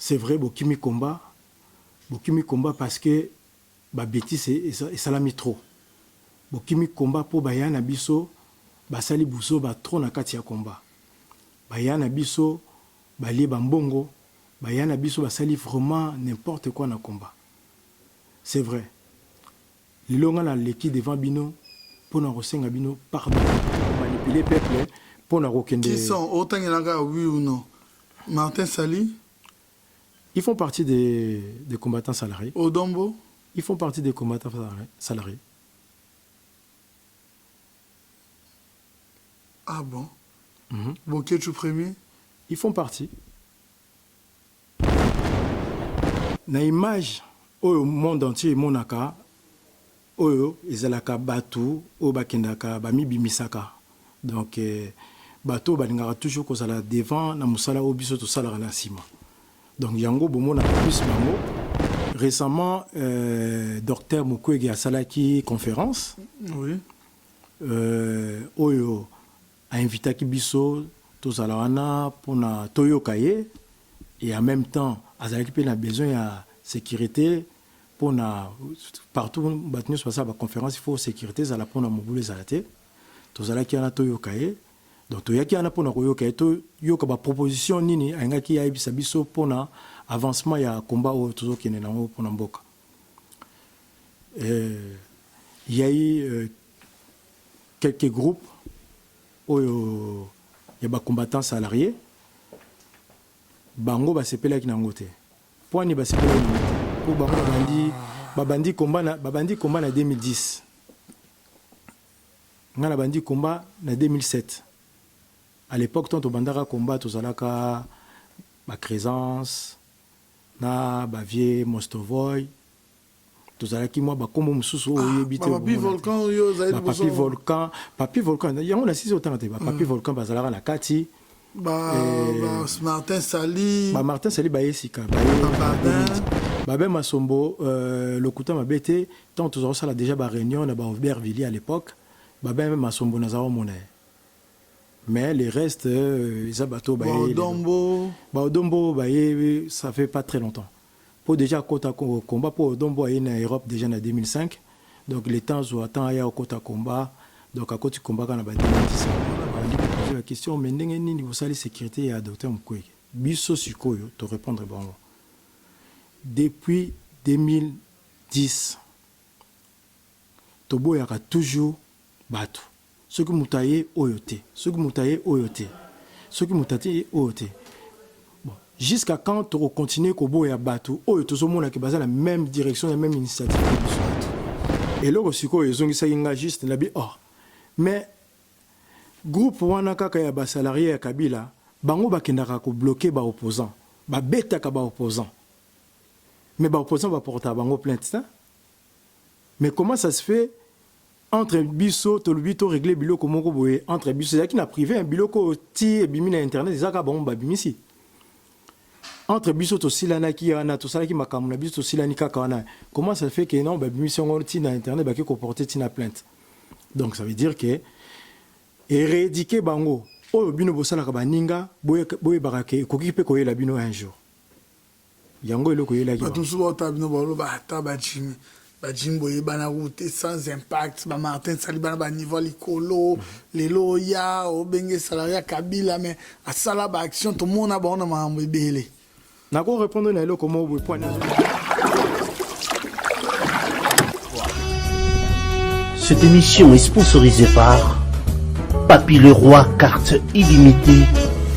c'est vrai, Bokimi combat parce que ba bêtise et ça l'a mis trop. Bokimi combat pour Bayana Biso, Basali Bousso, trop na kati ya combat. Bayana Biso, Bali Bambongo, Bayana Biso, Basali vraiment n'importe quoi na combat. C'est vrai. Les longs na l'équipe devant Bino, pour nous ressentir Bino, pardon, pour manipuler le peuple, pour nous requender. Qui sont autant qu'il y en a, oui ou non? Martin Sali? Ils font partie des combattants salariés. Odombo? Ils font partie des combattants salariés. Ah bon? Boketu premier? Ils font partie. Dans l'image, au monde entier, monaka, oyo, ezalaka batu, o bakendaka, bami bimisaka. Donc, bateau, balingara toujours kozala devant, na musala obiso to salara na sima. Donc, yango bomona plus bango. Récemment, Dr Mukwege a salaki conférence. Oui. Oyo a invité Kibiso, Tozalarana, pour na Toyo Kaye, et en même temps, Azalaki pe na besoin de sécurité, pour na partout, batenu sur la conférence, il faut sécurité, zala pour na mobile zalate. Tozalaki na Toyo Kaye. Donc, Toyaki ana pour na Toyo Kaye, Toyo Kaba proposition nini, Angaki ya ibisa biso pour na avancement ya combat au toujours qui n'est pas pour Namboka. Il y a eu quelques groupes où il y a des combattants salariés. Bango ba sepela ki nangote. Poani ba sepela ki nangote. Pour bango babandi combat na 2010. Ngana bandi combat na 2007. À l'époque tant bandara combat tozalaka ba Crézance na Bavier Mostovoy tozalaki moi ba kombo mususu oyebite Papi Volcan yo zaidi Papi Volcan yango na sisi otanga ba Papi Volcan bazalaka na kati Martin Sali ba esika ba Masombo lokuta mabete tant tozosala déjà ba réunion na ba Aubervilliers à l'époque ba Masombo na zawo mona. Mais les restes, les abateaux, Odombo, ça fait pas très longtemps. Pour déjà combat pour Odombo en Europe déjà en 2005. Donc les temps où attend à Kota combat, donc à côté combat quand on a 2010. On a la question mais n'engagez vous savez sécurité à docteur Mukwege. Biso sikoyo te répondre bon. Depuis 2010, Tobo yaka toujours bateau. Ce que Moutaye Oyote, ce que Moutaye Oyote, ce que Moutaye Oyote. Bon, jusqu'à quand on continue Kobo et Abatou, Oyoto, ce monde qui est basé la même direction, la même initiative. Et là aussi, ils ont dit juste la bi oh. Mais groupe Wanaka Kaya ba salarié à Kabila, bango ba kendaka ko bloquer ba opposant, ba beta ka ba opposant. Mais ba opposant va porter bango plainte ça. Mais comment ça se fait? Entre biso to lubito régler biloko moko boye entre biso yaki na privé un biloko ti e bimi na internet ezaka bon ba bimisi entre biso to silana ki ana to sala ki makamu na biso to silani kaka wana comment ça fait que non ba bimisi on ti na internet ba ki ko porter ti na plainte donc ça veut dire que éradiquer bango oyo bino bosala ka baninga boye barake ko ki pe ko yela bino un jour yango eloko yela ki ba tout souvent ta bino ba ba ta ba chimi Jimbo bana route sans impact ba Martin Sali bana ba niveau likolo lelo ya obenge salarié Kabila mais à sala ba action tout monde a ba on ma mbele na ko répondre na eloko mo bo point. Cette émission est sponsorisée par Papi le Roi, carte illimitée,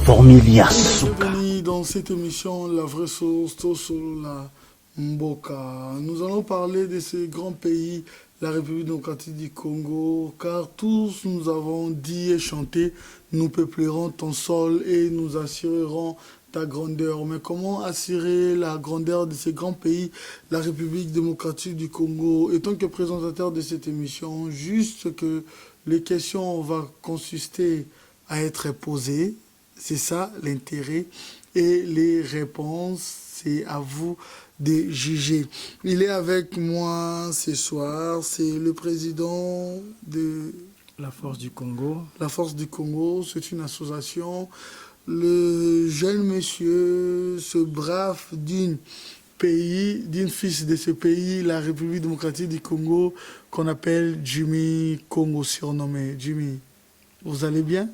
Formilia Souka. Dans cette émission, la vraie source, tout sur la Mboka. Nous allons parler de ce grand pays, la République démocratique du Congo, car tous nous avons dit et chanté, nous peuplerons ton sol et nous assurerons ta grandeur. Mais comment assurer la grandeur de ce grand pays, la République démocratique du Congo? Et tant que présentateur de cette émission, juste que les questions vont consister à être posées, c'est ça l'intérêt, et les réponses, c'est à vous de juger. Il est avec moi ce soir, c'est le président de la Force du Congo. La Force du Congo, c'est une association le jeune monsieur se brave d'un fils de ce pays, la République démocratique du Congo, qu'on appelle Jimmy Congo, surnommé Jimmy. Vous allez bien?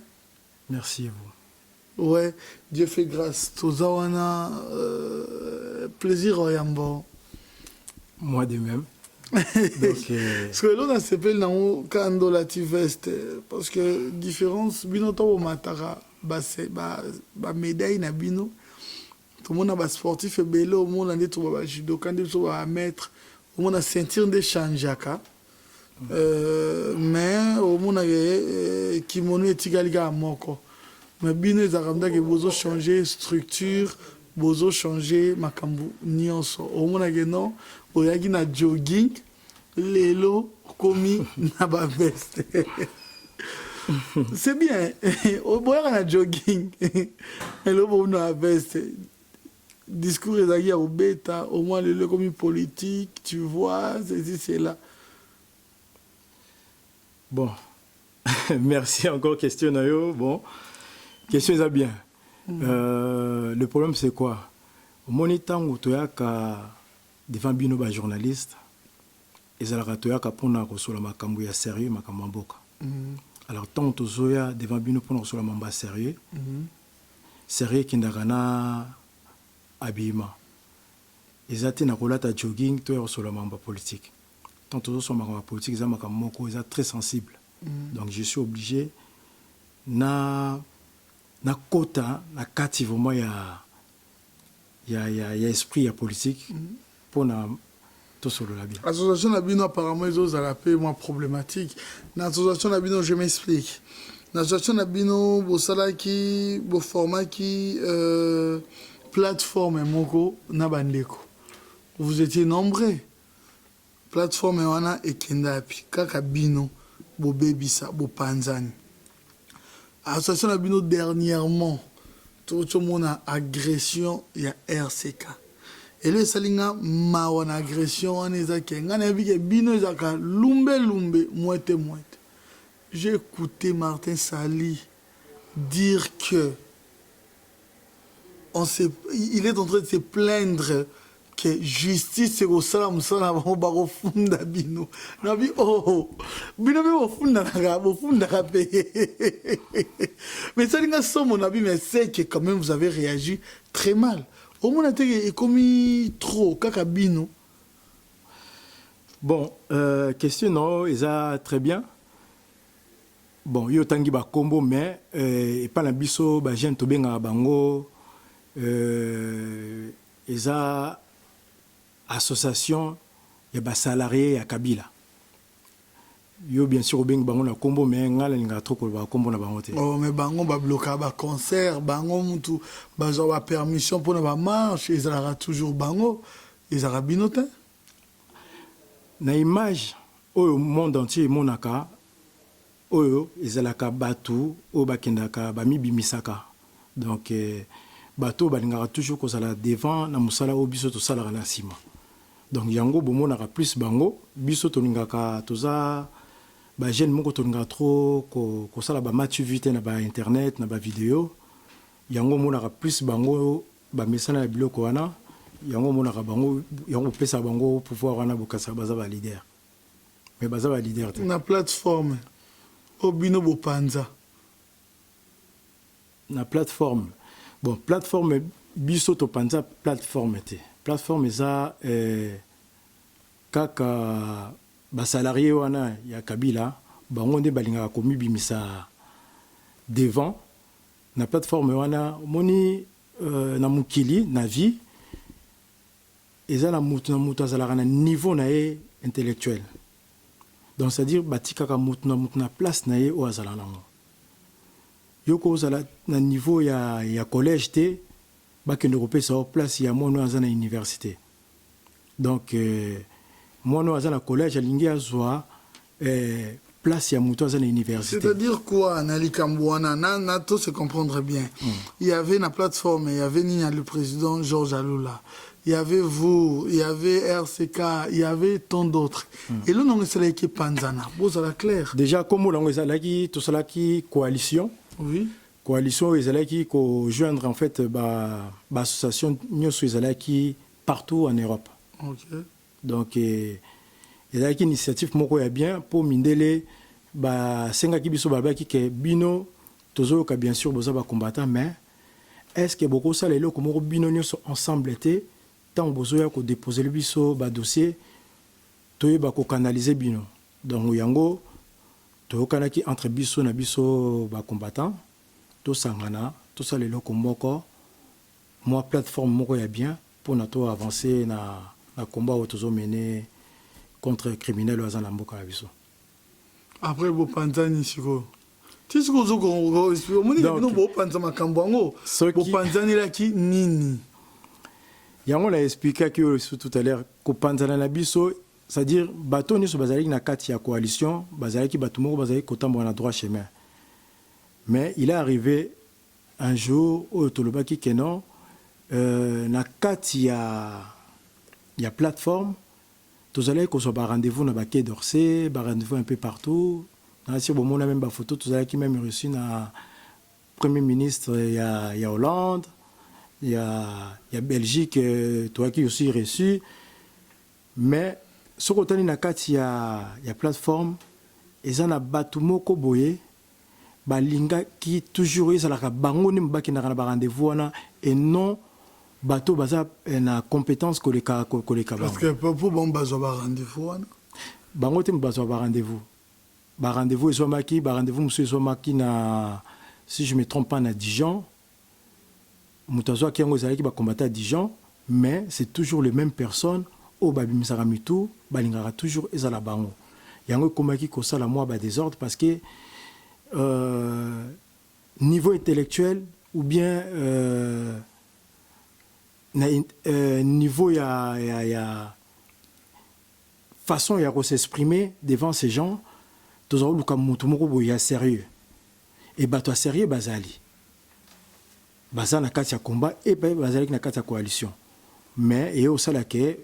Merci à vous. Ouais, Dieu fait grâce. Tozawana, plaisir au Yambo. Moi de même. Donc, parce que là, on s'appelle dans Kando la Tiveste. Parce que différence, binoto au matara, ba médaille na bino. Tout le monde a sportif et bello, au monde a dit tout le judo, quand il faut mettre, au monde a ceinture de chanjaka. Mais au monde a kimono et tigaliga à moko. Mais bino ils ont que bozo changer structure, bozo changer makambu nyonso. Au monde a dit non, au yagi na jogging, lelo komi na ba veste. C'est bien. Au boire na jogging, lelo bo na veste. Discours est au bêta, au moins le commis politique, tu vois, c'est là. Bon, merci encore, question Nayo. Bon, question est bien. Le problème c'est quoi? Au moment où tu as devant bino ba journaliste, et ça la tu as pour na sur la makambu ya sérieux makamamboka. Alors tant tu zoya devant bino pour na sur la mamba sérieux, sérieux qui ndagana habillement. Ils étaient dans la jogging, tout est sur la mamba politique. Tant que sur la politique, ils sont très sensibles. Donc je suis obligé, na quota, na cativement, il y a esprit, il y a politique, pour na tout sur le labia. L'association Nabino, apparemment, ils ont appelé moi problématique. L'association Nabino, je m'explique. L'association Nabino, beau salaki, beau format qui, plateforme moko nabandeko. Vous étiez nombreux. Plateforme wana ekendapi kaka bino bo bebisa bo panzani. Association na bino dernièrement tout le monde a agression ya RCK. Et le salinga mawana agression on ezaki ngana bike bino ezaka lumbe moite. J'ai écouté Martin Sali dire que il est en train de se plaindre que justice c'est au salam sana baro funda bino nabi bino be funda mais ça linga somo nabi mais c'est que quand même vous avez réagi très mal au moins été commis trop kaka bino. Bon, question non ils a très bien. Bon yo tangi ba combo mais et pas la biso ba jeune to benga bango eza association ya ba salarié ya Kabila. Yo bien sûr beng bango na kombo mais ngala linga trop ko ba kombo na bango te. Oh mais bango ba bloquer ba concert, bango mutu ba zo ba permission pour na ba marche, ils aura toujours bango, ils aura binote. Na image au monde entier monaka oyo ezalaka batu o bakendaka ba mibimisaka. Donc bateau balingaka toujours kozala devant na musala o biso to sala na sima. Donc yango bomonaka plus bango biso to lingaka toza ba jeune moko to lingaka trop ko sala ba match vite na ba internet na ba vidéo yango monaka plus bango ba mesana ya biloko wana yango monaka bango yango pesa bango pouvoir wana bokasa baza ba leader. Mais baza ba leader te. Na plateforme obino bopanza. Na plateforme. Bon, plateforme biso to panza plateforme te. Plateforme eza kaka ba salarié wana ya Kabila bango nde balinga komi bimisa devant na plateforme wana moni na mukili na vie eza na mutu azalaka na niveau na ye intellectuel. Donc c'est-à-dire batika ka mutu na place na ye o azala nango. Yoko zala na niveau ya collège te bakende kopesa place ya mono aza na université. Donc mono aza na collège alingi azwa place ya muto aza na université. C'est-à-dire quoi Nali Kambouana na tout se comprendre bien. Il y avait une plateforme, il y avait le président Georges Alula. Il y avait vous, il y avait RCK, il y avait tant d'autres. Et là, on est l'équipe Panzana. Bon, ça va clair. Déjà, comme on est tout cela qui coalition. Oui. coalition ezalaki ko joindre en fait ba association nyonso ezalaki partout en Europe. Ok. Donc ezalaki initiative moko ya bien pour mindele ba sengaki biso babaki ke bino tozoyoka bien sûr boza ba combattant, mais est-ce que beaucoup ça les loko moko bino nyonso ensemble été tant bozoya ko déposer le biso ba dossier toyeba ko canaliser bino. Donc yango toyokanaki entre biso na biso ba combattant tosangana tosala eloko moko moi plateforme moko ya bien pour na to avancer na combat oyo tozomene contre criminel oyo aza na mboka na biso. Après bopanzani siko tisiko zoko omoni bino bopanza makambo yango bopanzanelaki nini yango na expliquaki oyo tout à l'heure kopanzana na biso, c'est-à-dire bato nyonso bazalaki na kati ya coalition bazalaki bato moko bazalaki kotambola na droit chemin. Mais il est arrivé un jour où tolobaki que non na kati ya plateforme tozalaki kozwa ba rendez-vous na ba Quai d'Orsay, ba rendez-vous un peu partout. Na si bon mona même ba photo tozalaki même reçu na premier ministre ya Hollande, ya Belgique toi qui aussi reçu. Mais ce côté na kati ya plateforme ezana batu moko boye balinga qui toujours ezalaka bango ni mbaki na rendez-vous wana et non bato baza na compétence koleka parce que pour bon bazo ba rendez-vous wana bango te bazo ba rendez-vous ezomaki ba rendez-vous monsieur ezomaki na si je me trompe pas na Dijon mutazo akiango ezalaki ba combattre à Dijon, mais c'est toujours les mêmes personnes au babimisaka mitu balingaka toujours ezala bango yango komaki ko sala moi ba désordre parce que niveau intellectuel ou bien niveau ya façon ya s'exprimer devant ces gens tozo luka mutu moko boya sérieux et bato sérieux bazali bazana kati ya combat et bazali na kati ya coalition, mais et au sala ke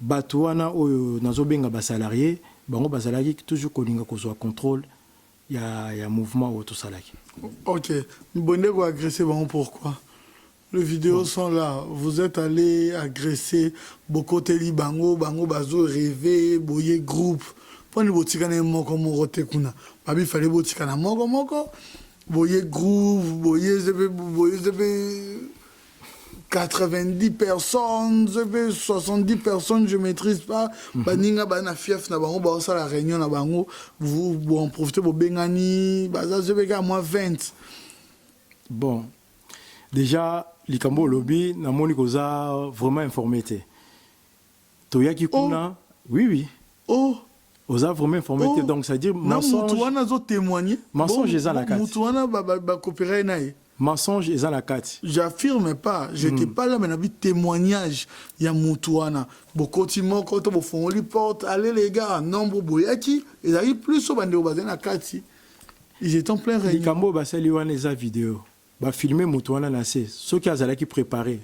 bato wana oyo nazobenga ba salarié bango bazalaki toujours kolinga kozwa contrôle ya mouvement ou tout ça là. Ok, bonne quoi agresser bon pourquoi? Les vidéos sont là. Vous êtes allé agresser beaucoup de bango bazo rêver boyer groupe. Prenez botikana moko morote kuna. Babi fallait botikana moko boyer groupe boyer 90 personnes, 70 personnes, je ne maîtrise pas. Baninga bana fief na bango ba ça la réunion na bango, vous en profitez pour bengani, baza je vais à moins 20. Bon. Déjà likambo lobby na moni koza vraiment informé té. Toyaki kuna, oui. Oh. Oza vraiment informé donc ça veut dire mensonge. Mutuana zo témoigner. Mensonge eza la carte. Mutuana ba coopérer naï. Mensonge eza la carte. J'affirme pas, j'étais pas là mais n'avais témoignage ya mutuana. Bokoti moko to bo fongoli porte, allez les gars, nombre boyaki, ils arrivent plus au bande au bazin la carte. Ils étaient en plein réunion. Likambo basali wana eza vidéo. Ba filmer mutuana na se. Ceux qui azalaki préparé.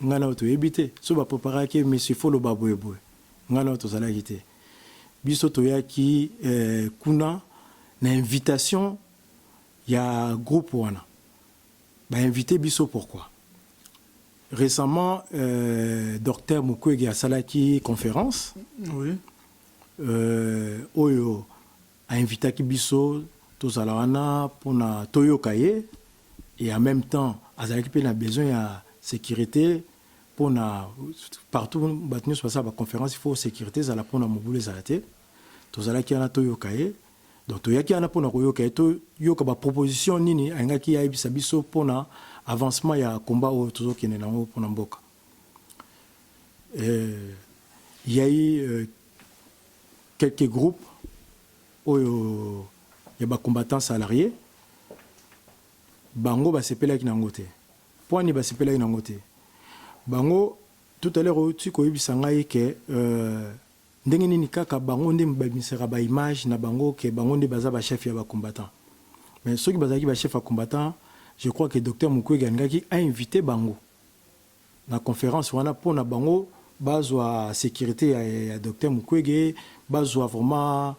Ngana auto ebité. So ba préparer ke monsieur Folo baboyeboy. Ngana auto zalaki té. Biso toyaki kuna na invitation ya groupe wana. Bah, invité Bisso pourquoi? Récemment, Dr Mukwege a salaki conférence. Oui. Oyo a invité Bisso Tozalawana pour na Toyo Kaye et en même temps, Azalaki pe na besoin de sécurité pour na partout batnu sur sa conférence il faut sécurité zala pour na mobile zalate. Tozalaki na Toyo Kaye. Donc toyaki ana pona koyoka to yoka ba proposition nini angaki ya ibisa biso pona avancement ya combat au tozokene na pona mboka. Il y a eu quelques groupes oyo ya ba combattants salariés bango ba sepela ki nangote. Poni ba sepela ki nangote. Bango tout à l'heure tu ko ibisa ngai ke ndenge nini kaka bango nde mbamisera ba image na bango ke bango nde baza ba chef ya ba combattant, mais ceux qui bazaki ba chef ya combattant je crois que docteur Mukwege ngaki a invité bango na conférence wana pona bango bazwa sécurité ya docteur Mukwege bazwa vraiment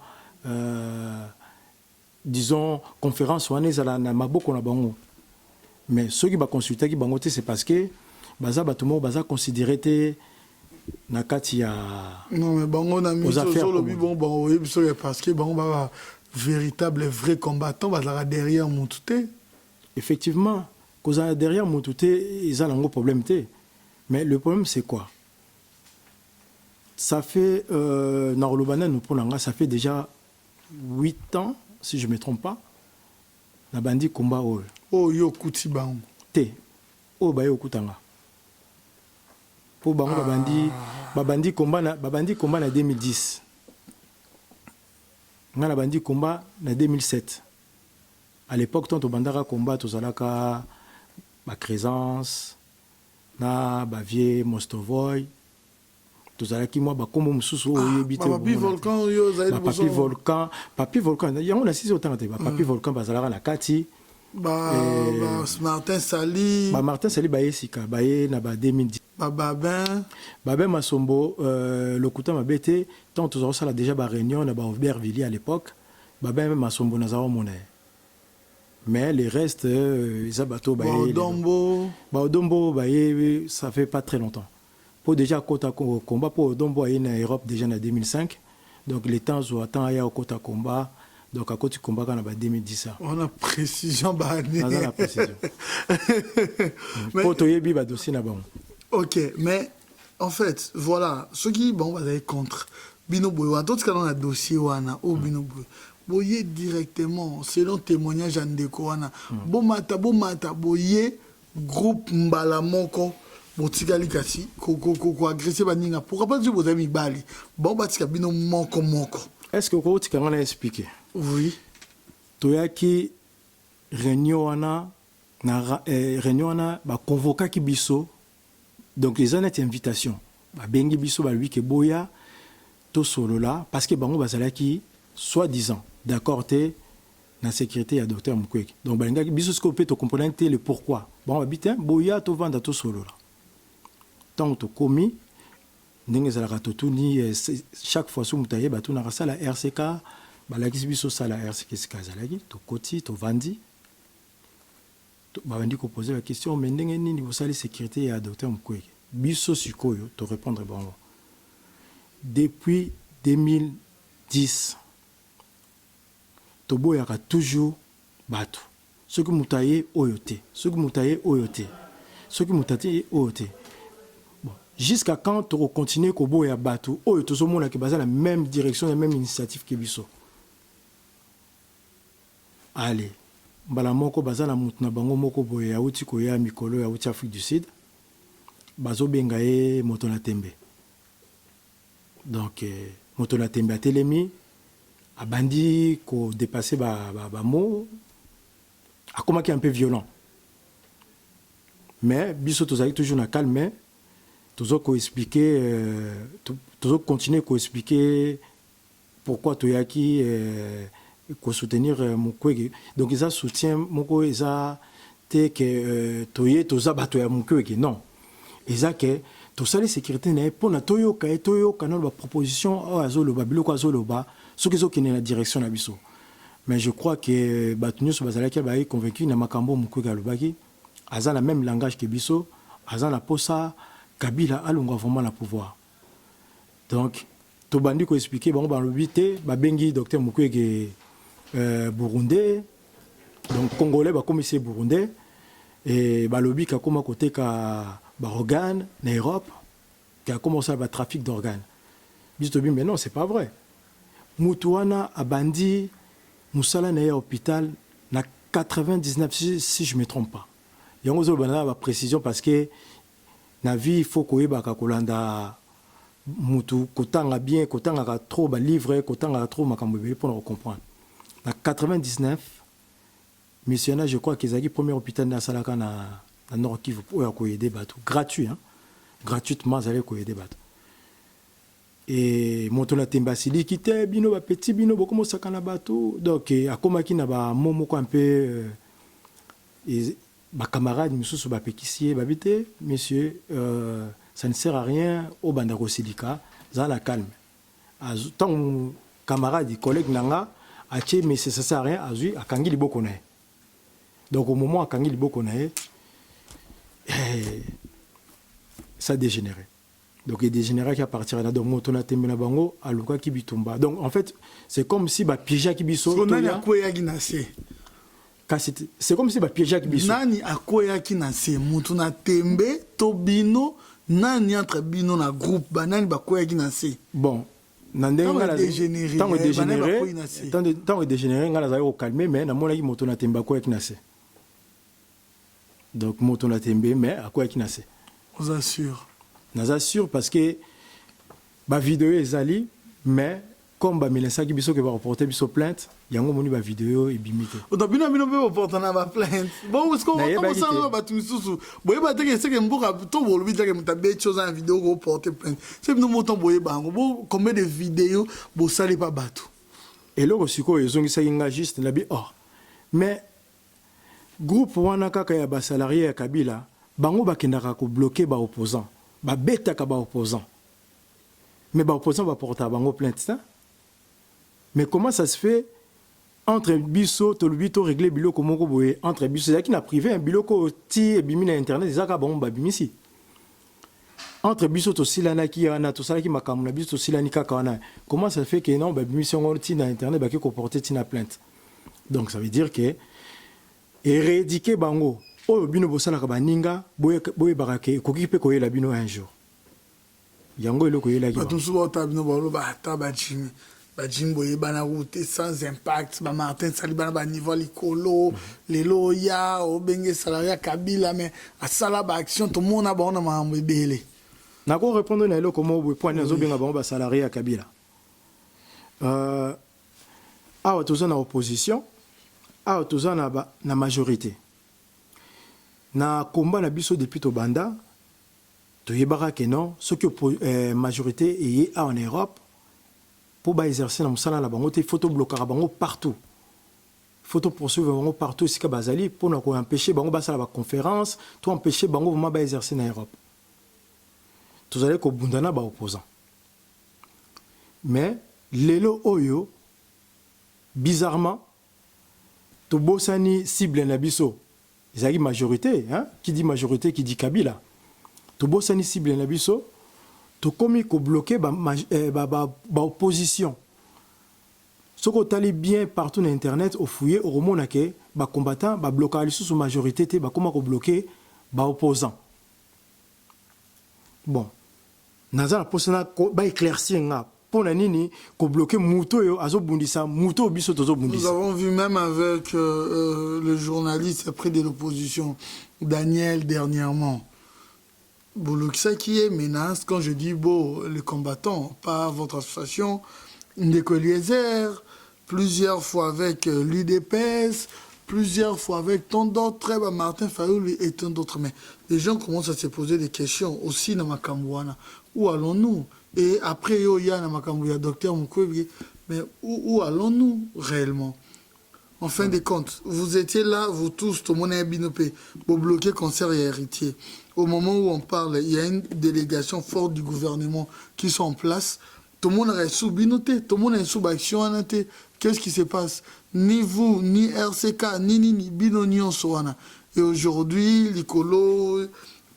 disons conférence wana ezala na maboko na bango. Mais ceux qui va consulter qui bango c'est parce que baza batumo baza considéré te na kati ya non mais bango na mis sur le bon bango parce que bango ba véritable vrai combattant baza derrière Moutouté. Effectivement, cause derrière Moutouté ils ont un gros problème te. Mais le problème c'est quoi? Ça fait Narolobana nous prenons ça fait déjà 8 ans si je me trompe pas. Na bandi combat oh yo kuti bango te o ba yo kutanga po bango babandi combat na 2010 ngana bandi combat na 2007 à l'époque tant bandara combat tozalaka ba Crézance na ba vie Mostovoy tozalaki moi ba kombo mususu o yebite papi volcan yo zaïd papi volcan yango na sisi otanga te papi volcan bazalaka na kati Martin Sali Martin Sali baye sika baye na ba 2010 babin Masombo lokuta mabete tant tozaro sala déjà ba réunion na ba Aubervilliers à l'époque babin Masombo na zawo mona mais les restes Zabato baye Dombo baye ça fait pas très longtemps pour déjà kota combat pour Dombo aye na Europe déjà en 2005 donc les temps où attend aya kota combat. Donc, à côté du combat, on a 2010. On a précision. On a précision. Ok, mais en fait, voilà, ceux qui vont aller contre Binoboy, en tout cas, on a un dossier au Binoboy. Boye directement, selon témoignage Andeko, Bomata, Boye, groupe Mbalamoko, Botigali Kasi, Koko, agressé Baninga. Pourquoi pas dire que vous avez mis Bali? Bon, Batika Bino Moko. Est-ce que vous avez expliqué? Oui. Toyaki réunion wana ba convoquer ki biso donc les années invitation ba bengi biso ba lui ke boya to solo là parce que bango bazalaki soi-disant d'accord te na sécurité ya docteur Mukwege donc ba ngaki biso ce peut to comprendre le pourquoi bon habitant boya to vanda to solo là tant to komi ndenge zalaka to tuni chaque fois sous mutaye ba to na sala RCK balakisi biso sala RCK skazalaki to koti to vandi bavandi ko poser la question mais ndenge nini bosali sécurité ya docteur Mukwege biso sikoyo to répondre bon depuis 2010 to boyaka toujours bato soki mutaye oyote soki mutaye oyote soki mutaye oyote bon jusqu'à quand to continuer ko boya bato oyo to somona ke baza la même direction la même initiative que biso. Allez, mbala moko baza na mutu na bango moko boye ya uti ko ya mikolo ya uti Afrique du Sud. Bazo benga e moto na tembe. Donc moto na tembe atelemi abandi ko dépasser ba mot akomaki un peu violent. Mais biso tozali toujours na calme, tozo ko expliquer tozo continuer ko expliquer pourquoi toyaki ko soutenir Mukwege. Donc ils a soutien moko eza te que toye toza bato ya Mukwege non. Eza que to sali sécurité na pona toyo kana ba proposition azoloba biloko azoloba soki zo kene na direction na biso. Mais je crois que bato nyonso bazalaki ba convaincu na makambo Mukwege alobaki aza la même langage que biso aza na posa Kabila alonga vraiment la pouvoir. Donc to bandi ko expliquer bango ba lobité ba bengi docteur Mukwege burundais donc congolais ba commissaire burundais et ba lobby ka koma côté ka ba organes en Europe qui a commencé à trafic d'organes bistobi mais non c'est pas vrai mutuana abandi musala na hôpital na 99 si je me trompe pas yango zo bana ba précision parce que na vie il faut koyeba ka kolanda mutu kotanga bien kotanga ka trop ba livre kotanga trop makambo be pour comprendre. En 99, missionnaire, je crois qu'ils ont eu le premier hôpital dans Salaka na Nord Kivu pour aider bateau gratuit hein gratuitement ils allaient aider bateau et montona tembasili qui était bino ba petit bino beaucoup mo sakana bateau donc à komaki na ba momo ko un peu et ba camarade misusu ba péquissier ba bité monsieur ça ne sert à rien au bandako silika za la calme tant camarade collègue nanga atie mais ça sert à rien azui akangi liboko na ye. Donc au moment akangi liboko na ye ça dégénérait. Donc il dégénérait à partir de là. Donc moto na tembe na bango aluka ki bitumba. Donc en fait c'est comme si ba piéger ki biso to ya akoya ki na se. C'est comme si ba piéger ki biso. Nani akoya ki na se moto na tembe to bino nani entre bino na groupe banani ba koya ki na se. Bon Tant dégénéré, ngala za yo calmer mais na mona ki moto na temba ko kinase. Donc moto na tembe mais à quoi kinase. Vous assure. Nous assure parce que ba vidéo ezali mais comme ba melesa ki biso ke ba reporter biso plainte, yango moni ba vidéo e bimité. Oto bino be reporter na ba plainte. Bon est-ce qu'on va ça ba tu susu. Boye ba teke c'est que mboka to bolo bi teke mutabe chose en vidéo ko porter plainte. C'est bino moto boye bango. Bo combien de vidéos bo sali pa bato. Et là osiko ezongisa inga juste na bi oh. Mais groupe wana kaka ya ba salarié ya Kabila, bango bakendaka ko bloquer ba opposant. Ba betaka ba opposant. Mais ba opposant va porter bango plainte ça. Mais comment ça se fait entre biso to lubito régler biloko moko boye entre biso ya qui na privé un biloko ti e bimi na internet ezaka bango ba bimisi. Entre biso to silana ki ana to sala ki makamu na biso to silani kaka wana. Comment ça se fait que non ba bimisi on ti na internet ba ki ko porter ti na plainte. Donc ça veut dire que éradiquer bango oyo bino bosala ka baninga boye barake koki pe koyela bino un jour. Yango eloko yela ki. Bato suba tabino balo ba tabachimi. Ba Jimbo bana route sans impact ba Martin Salibana ba niveau likolo lelo ya obenge salaria Kabila mais a sala ba action tout monde a bona ma mbele na ko répondre na eloko mo bo point nazo benga ba salarié ya Kabila awa toza na opposition awa toza na majorité na combat na biso depuis to banda to yebaka que non ce que majorité est en Europe pour exercer dans musala la bango te photo bloquer bango partout photo poursuivre bango partout sika bazali pour na ko empêcher bango basala ba conférence to empêcher bango vraiment ba exercer na Europe tous allez ko bundana ba opposant mais lelo oyo bizarrement to bosani cible na biso ezali majorité hein qui dit majorité qui dit Kabila to bosani cible na biso to komi ko bloquer ba opposition ce que tali bien partout na internet au fouiller au remona ke ba combattant ba bloquer sous majorité te ba comment ko bloquer ba opposant bon nazala posana ba éclaircir nga pona nini ko bloquer muto yo azobundisa muto biso tozobundisa. Nous avons vu même avec le journaliste près de l'opposition Daniel dernièrement. Bolokisa qui est menace, quand je dis beau, les combattants, pas votre association, Ndeko Eliezer, plusieurs fois avec l'UDPS, plusieurs fois avec tant d'autres, Martin Fayoul et tant d'autres. Mais les gens commencent à se poser des questions aussi dans Makambouana. Où allons-nous? Et après, il y a Makambouya, docteur Moukoui, mais où allons-nous réellement? En fin de compte, vous étiez là, vous tous, tout le monde est binopé, pour bloquer concert et héritier. Au moment où on parle, il y a une délégation forte du gouvernement qui sont en place. Tout le monde est sous binoté, tout le monde est sous action. Qu'est-ce qui se passe? Ni vous, ni RCK, ni Bino, ni Onsoana. Et aujourd'hui, l'Icolo,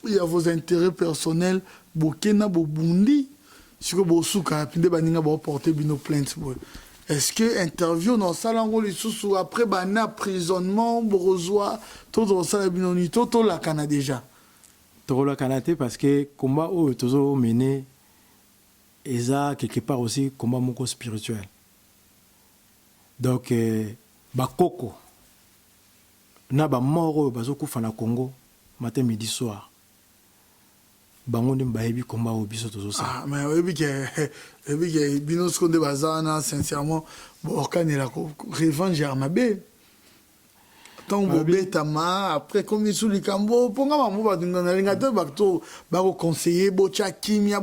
il y a vos intérêts personnels. Bokena, Bobundi, si vous avez porté Bino plainte. Est-ce que interview dans Salango les sous après un emprisonnement, Borozoa, tout ça, Binoni, tout la Cana déjà? Tout la Canada parce que combat où toujours mené, et ça quelque part aussi combat moko spirituel. Donc bakoko na ba mort bazoko fana Congo matin midi soir. Bango ne baebi combat au biso toujours ça. Ah mais oui que binos konde bazana sincèrement borkane la revanche armabé. Tant bobetama après comme sous les cambo ponga mamu ba dingana lingato bakto bako conseiller bocha kimia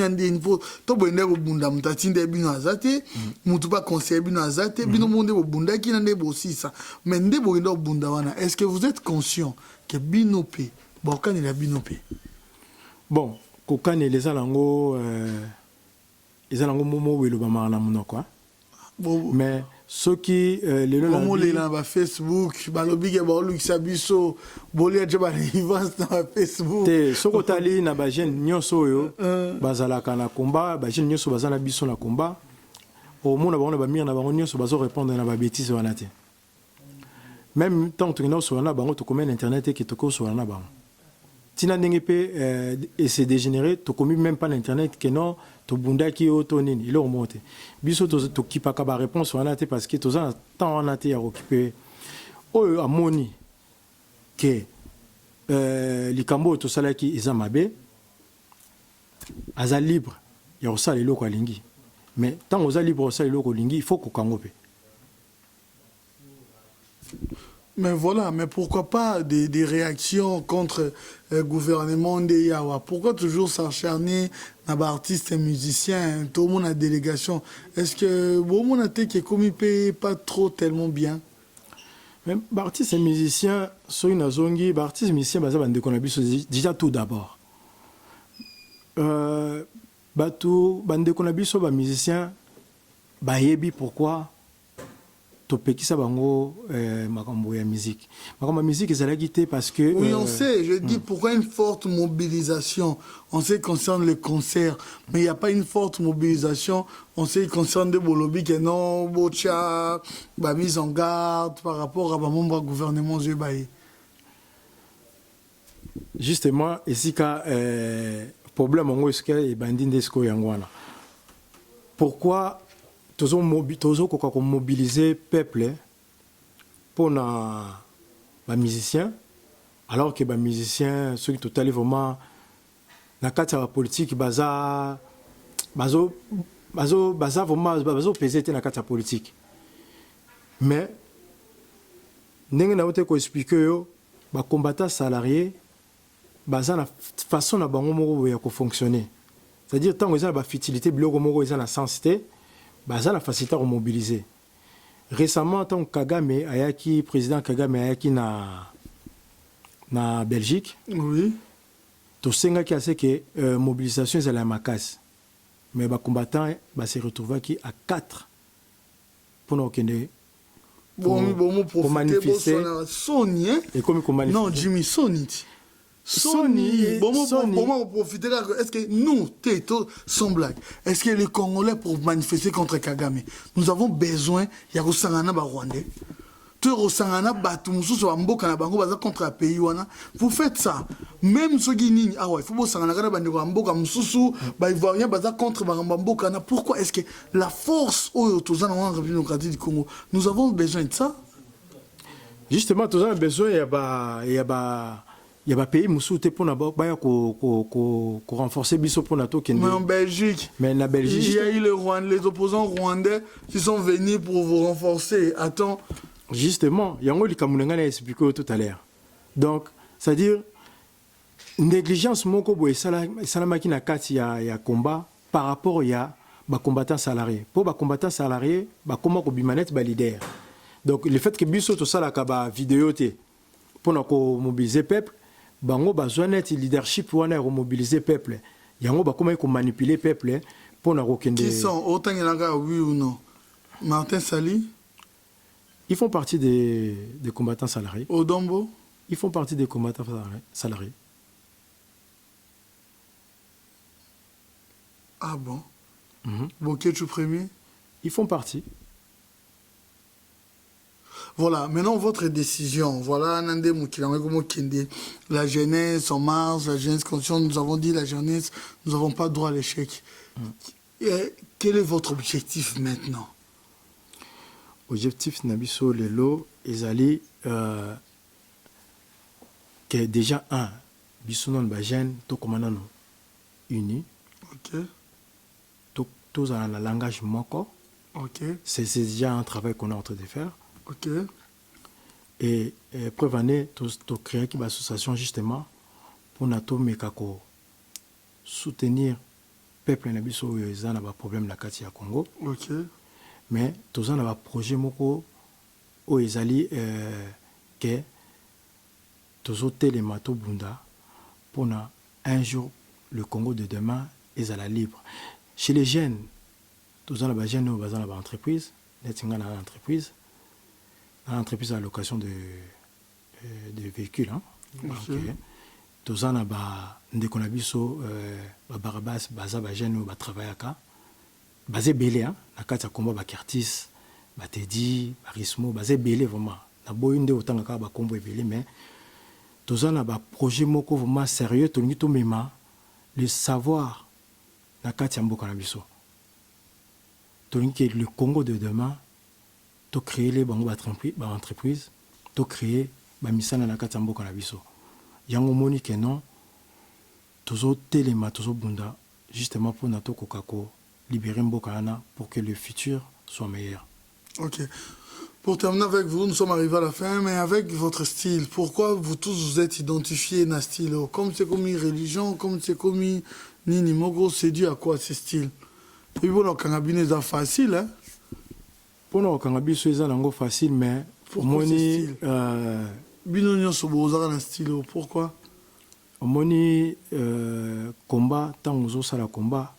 ndeni po to bende bo bunda mutatinde bino azate mutu ba conseiller bino azate bino monde bo bunda kina nde bo sisa mais nde bo ndo bunda wana. Est-ce que vous êtes conscient que binope borkane la binope? Bon kokane les alango momo welo ba marana muno quoi. Mais ceux qui les Comment les là ba Facebook balobi ke ba luxa biso bolia je ba events na Facebook te soko tali na ba jeune nyonso yo bazalaka na combat ba jeune nyonso bazana biso na combat au monde ba on ba mir na ba nyonso bazo répondre na ba bêtises wana te même tant que nous sur na bango to comme internet et qui to ko sur na bango tina ndenge pe et c'est dégénéré to commis même pas l'internet que non to bundaki o to nini il remonte biso to kipaka ba réponse wana te parce que to za temps wana te ya occuper o amoni que likambo to salaki eza mabe aza libre ya osala eloko alingi mais tant oza libre osala eloko lingi il faut ko kango pe. Mais voilà, mais pourquoi pas des réactions contre le gouvernement de Yawa? Pourquoi toujours s'acharner dans les artistes et musiciens, tout le monde a délégation? Est-ce que bon monde a été qui est commis pas trop tellement bien? Même artistes et musiciens, sur une zongi, artistes et musiciens, bah ça va déjà tout d'abord. Batou, bande konabiso, bah musiciens, bah yebi pourquoi? Topekisa bango makambo ya musique. Makambo musique ezala quitté parce que oui, on sait, je dis pourquoi une forte mobilisation. On sait concerne les concerts, mais il n'y a pas une forte mobilisation. On sait concerne des bolobi que non, bocha, ba mise en garde par rapport à ba membre gouvernement Zebaï. Justement, ici ka problème ngo eske e bandinde esko yangwana. Pourquoi toujours qu'on mobiliser le peuple pour les musiciens, alors que les musiciens, ceux qui sont vraiment dans la politique, vraiment peser dans la politique. Mais, nous avons expliqué que les combattants salariés, la façon dont ils fonctionner. C'est-à-dire, tant qu'ils ont la futilité, ils ont la sensité. Baza la facilité à remobiliser. Récemment, tant Kagame ayaki président Kagame ayaki na Belgique. Oui. To senga ki ase que mobilisation est la macasse. Mais les combattants se retrouvent à 4 pour nous pour manifester. Sony, et comme non, Jimmy Sony. Sony, bon, profiter là. Est-ce que nous, sans blague, est-ce que les Congolais pour manifester contre Kagame, nous avons besoin, il y a Rosangana Rwandais, tu Rosangana Batumusu sur Mboka na Bango baza contre un pays wana, vous faites ça. Même ceux qui nini, ah ouais, il faut Rosangana kada Bango Mboka Mususu, ba Ivoirien baza contre Mboka na. Pourquoi est-ce que la force au Tozana en République démocratique du Congo, nous avons besoin de ça? Justement, nous avons besoin, il y a des pays qui ont renforcé Bisso pour NATO. Mais en Belgique, il y a eu les opposants rwandais qui sont venus pour vous renforcer. Attends. Justement, il y a un qui a expliqué tout à l'heure. Donc, c'est-à-dire, négligence et salamaki na kati ya combat par rapport à des combattants salariés. Pour les combattants salariés, comment bimanet ba leader. Donc, le fait que Bisso tout ça la vidéo pour mobiliser le peuple, bango besoin de leadership pour mobiliser le peuple. Yango ba comment manipuler le peuple pour na rokende. Qui sont autant il y a oui ou non? Martin Sali? Ils font partie des combattants salariés. Odombo? Ils font partie des combattants salariés. Ah bon? Boketu premier? Ils font partie. Voilà, maintenant votre décision. Voilà, la jeunesse en marche, la jeunesse consciente, nous avons dit la jeunesse, nous n'avons pas droit à l'échec. Quel est votre objectif maintenant? Objectif Nabiso Lelo, Ezali, que déjà un, Bissonon Bajen, to commandant uni. Ok. Tous dans le langage moko. Ok. C'est déjà un travail qu'on est en train de faire. Ok. Et preuve année, tu créé une association justement pour nous soutenir le peuple qui a un problème dans le Congo. Ok. Mais tu as un projet où ils allaient que tu as les matos bunda pour un jour le Congo de demain est libre. Chez les jeunes, tu as des jeunes qui ont une entreprise. neti nga na entreprise à location de véhicules, hein. Okay. Okay. Toza na ba ndeko na biso ba barabas baza ba jeune ba travaillaka basé belé, hein, na kati ya komba ba Curtis ba Teddy ba Rismo basé belé vraiment na boyinde otanga ka ba kombo belé, mais toza na ba projet moko vraiment sérieux tolingi to mema le savoir na kati ya mboka na biso tolingi que le Congo de demain to créer les bango ba entreprise to créer ba misana na kati ya mboka na biso yango moni que non tozo telema tozo bunda justement pour nato kokako libérer mboka na pour que le futur soit meilleur. Ok. Pour terminer avec vous, nous sommes arrivés à la fin, mais avec votre style, pourquoi vous tous vous êtes identifiés dans style? Comme c'est comme une religion, comme c'est comme une Nini Mogo, c'est dû à quoi ce style? Et puis bon, quand c'est facile, hein? Pour nous, quand c'est facile, mais pourquoi ce style? Binonio Sobozara dans style, pourquoi? Moni combat, tant que ça la combat.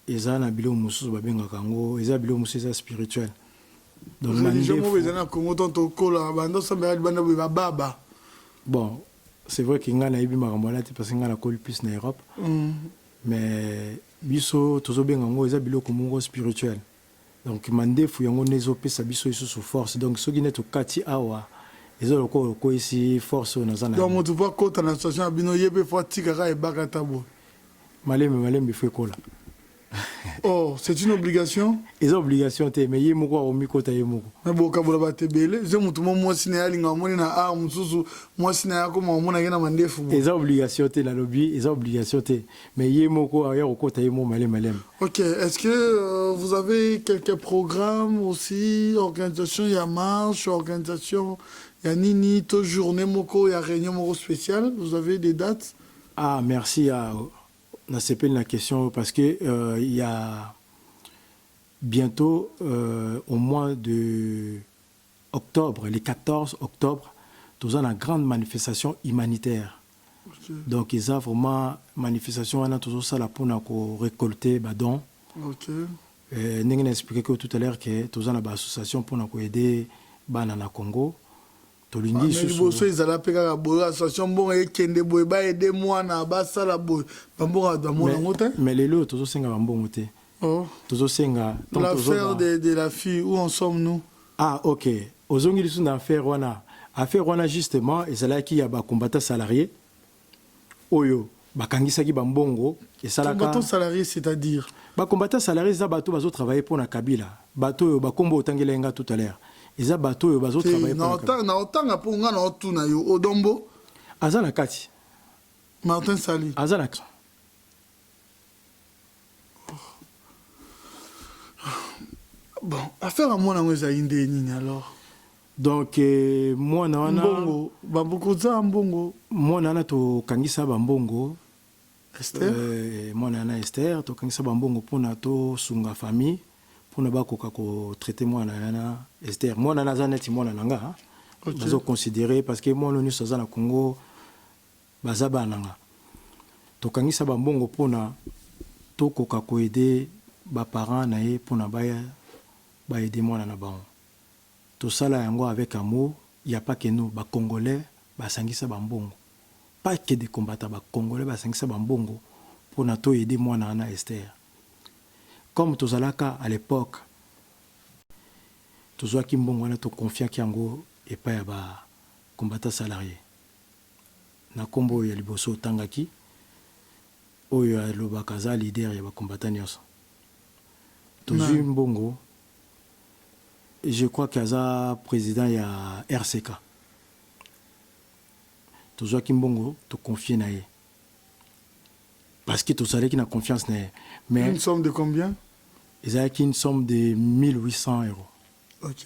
Eza na bilo mususu babenga kango eza bilo mususu spirituel donc religion mo bezana Congo tonto kola bando samba banda ba baba. Bon, c'est vrai que nga na ibi makambola te parce que nga na kol plus na Europe, mais biso tozo benga ngo eza bilo komungo spirituel, donc mandefu yango nezo pesa biso iso sous force, donc soki neto kati awa eza loko ici force na zana donc moto pas kota na station abino yebe fois tikaka e bakatabo maleme faut kola. Oh, c'est une obligation? Ils ont obligation, mais il y a beaucoup de choses. Mais bon, quand vous avez belé, je me trouve moi si na linga moi na arme susu moi si na ko moi na gena mandefu. Ils ont obligation la lobby, ils ont obligation mais il y a beaucoup à au côté malem. OK, est-ce que vous avez quelques programmes aussi, organisation il y a marche, organisation il y a nini, to journée moko, il y a réunion moko spéciale, vous avez des dates? Ah, merci à on a séparé la question parce que il y a bientôt au mois de octobre, le 14 octobre, nous avons une grande manifestation humanitaire. Okay. Donc il y a vraiment manifestation on a toujours ça là pour nous récolter badon. OK. Nous expliqué que tout à l'heure que nous avons une association pour nous aider banana Congo. Mais les lots, tous ces l'affaire de la fille, où en sommes-nous? Ah, ok. Aux ongles sont d'affaires, on a justement, et c'est là qu'il y a des combattants salariés. Oyo, bakangisaki bambongo, et ça là. Combattants salariés, c'est-à-dire? Combattants salariés, ça bateau, bazo travailler pour la Kabila. Bateau, bakombo otangelenga tout à l'heure. Eza bateau bazo travailler pour na otanga pour nga na otuna yo odombo azana kati Martin Sali azana. Bon, affaire à moi na ngeza inde nini alors? Donc moi na wana mbongo bamboko za mbongo moi na to kangisa bambongo Esther moi na Esther to kangisa bambongo pona to sunga famille pour ne pas qu'on traiter moi na Esther moi na zaneti moi na nga bazo considérer parce que moi nous sommes na Congo bazaba nanga to kangisa bambongo pona to koka ko aider ba parents na ye pona ba aider moi na ba to sala yango avec amour. Il y a pas que nous ba congolais ba sangisa bambongo, pas que des combattants ba congolais ba sangisa bambongo pona to aider moi na Esther. Comme Tozalaka à l'époque, Tozoa Kimbongo a confiant Kiango et pas à combattant salarié. Na combo ya liboso tangaki, oyo ya lobakaza leader ya combattant nyos. Tozu Mbongo, je crois qu'il y a président ya RCK. Tozoa Kimbongo te confie nae. Parce que tout ça qui n'a confiance n'est. Mais une somme de combien? Ils ont une somme de 1800 €. OK.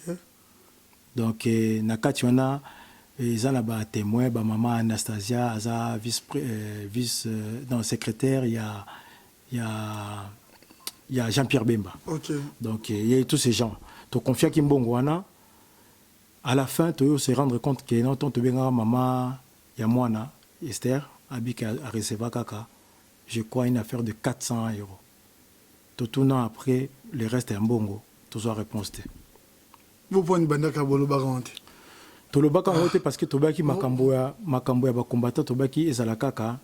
Donc nakati wana ils ont là-bas témoin ba maman Anastasia aza vice dans secrétaire il y a Jean-Pierre Bemba. OK. Donc il y a tous ces gens. Tu confies Kimbongo wana à la fin tu se rendre compte que non ton benga maman ya mwana Esther habika a recevoir kaka. Je crois une affaire de 400 €. totuna après le reste ya mbongo tozwa réponse te. Vous pouvez une bande kabolo baranté. Tolobaka ngo te parce que tobaki makambo ya bakombata tobaki ezala kaka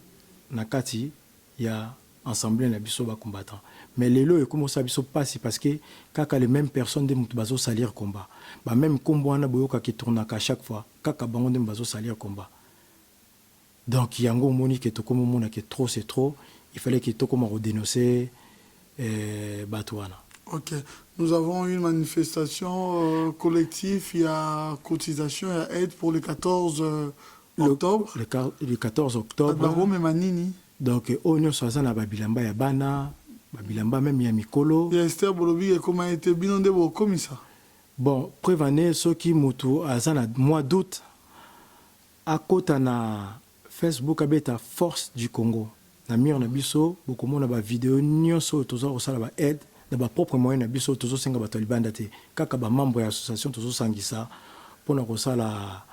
na kati ya ensemble na biso bakombata. Mais lelo ekomosa biso pasi parce que kaka les mêmes personnes de mutu bazo salir combat. Ba même kombo wana boyoka ki tournaka chaque fois kaka bango de bazo salir combat. Donc yango moni ke tokomo mona ke trop c'est trop, il fallait que tokoma redénoncer batouana. Ok, nous avons une manifestation collective, il y a cotisation, il y a aide pour le 14 octobre. Le 14 octobre. Donc, on a choisi la Babilamba ya bana, Babilamba même ya mikolo. Il y a Esther Bolobi, comment a été bien de comme ça. Bon, prévenez ceux qui moutou à zana mois d'août à côté na Facebook abeta force du Congo. Na mi on a biso beaucoup mon ba vidéo nyonso tozo osala ba aide na ba propre moyen na biso tozo senga ba tolibanda te kaka ba membre ya association tozo sangisa pona ko sala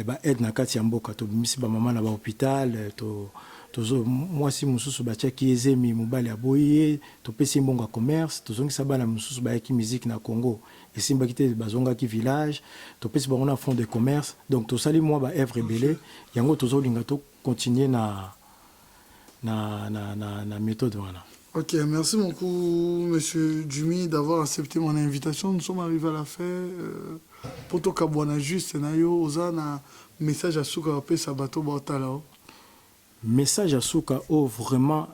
ba aide na kati ya mboka to misi ba mama na ba hôpital to tozo mwasi mususu ba chaki ezemi mobali aboye to pesi mbonga commerce tozo ngisa bana mususu ba yaki musique na Congo et simba kité bazonga ki village to pesi ba on fond de commerce donc to sali moi ba œuvre belé yango tozo linga to continuer na méthode wana. Ok, merci beaucoup, Monsieur Jimmy, d'avoir accepté mon invitation. Nous sommes arrivés à la fin. Poto Kabwana juste nayo ozana message à Souka pe sabato baotala. Message à Souka o vraiment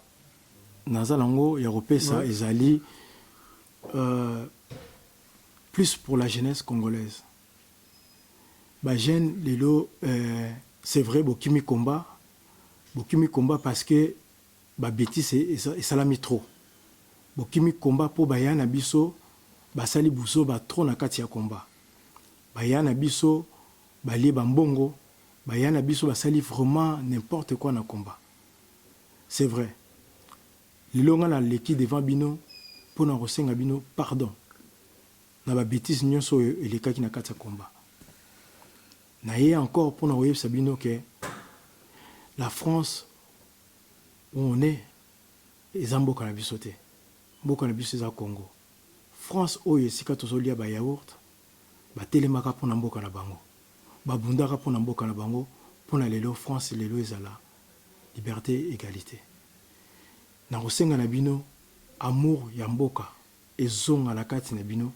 nazalango ya repesa ezali plus pour la jeunesse congolaise. Ba jeune lelo c'est vrai bokimi combat parce que ba bêtise et salami trop. Bokimi combat pour bayana biso basali buso ba trop na kati ya combat. Bayana biso balie bambongo, bayana biso basali vraiment n'importe quoi na combat. C'est vrai. Lilonga na leki devant bino pour na rosenga bino pardon. Na ba bêtise nyonso eleka ki na kati ya combat. Na ye encore pour na royer sabino que la France où on est, les amboka na biso te. Mboka na biso za Congo. France oyo esika tozolia ba yaourt, ba telemaka pona mboka na bango. Ba bundaka pona mboka na bango, pona lelo France lelo ezala liberté égalité. Na rosenga na bino amour ya mboka ezonga na kati na bino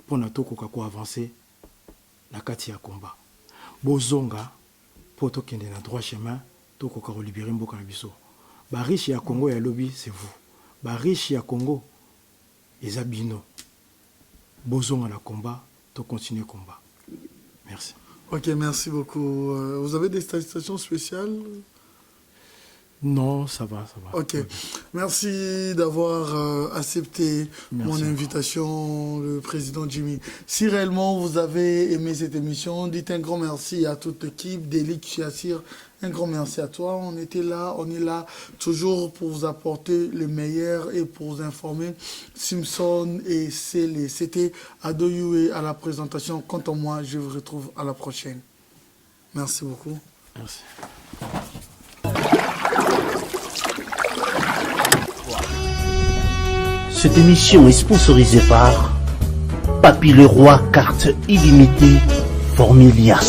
pona tokoka ko avancer na kati ya combat. Bozonga poto kende na droit chemin tokoka ko libérer mboka na biso. Ba riche ya Congo ya lobby c'est vous. Ba riche ya Congo ezabino. Bozonga na combat, to continuer combat. Merci. Ok, merci beaucoup. Vous avez des stations spéciales? Non, ça va. Ok. Merci d'avoir accepté mon invitation, le président Jimmy. Si réellement vous avez aimé cette émission, dites un grand merci à toute l'équipe d'Élite Chiassir. Un grand merci à toi. On est là toujours pour vous apporter le meilleur et pour vous informer. Simpson et Célé. C'était Adoyoué à la présentation. Quant à moi, je vous retrouve à la prochaine. Merci beaucoup. Merci. Cette émission est sponsorisée par Papy Leroy, carte illimitée Formilia.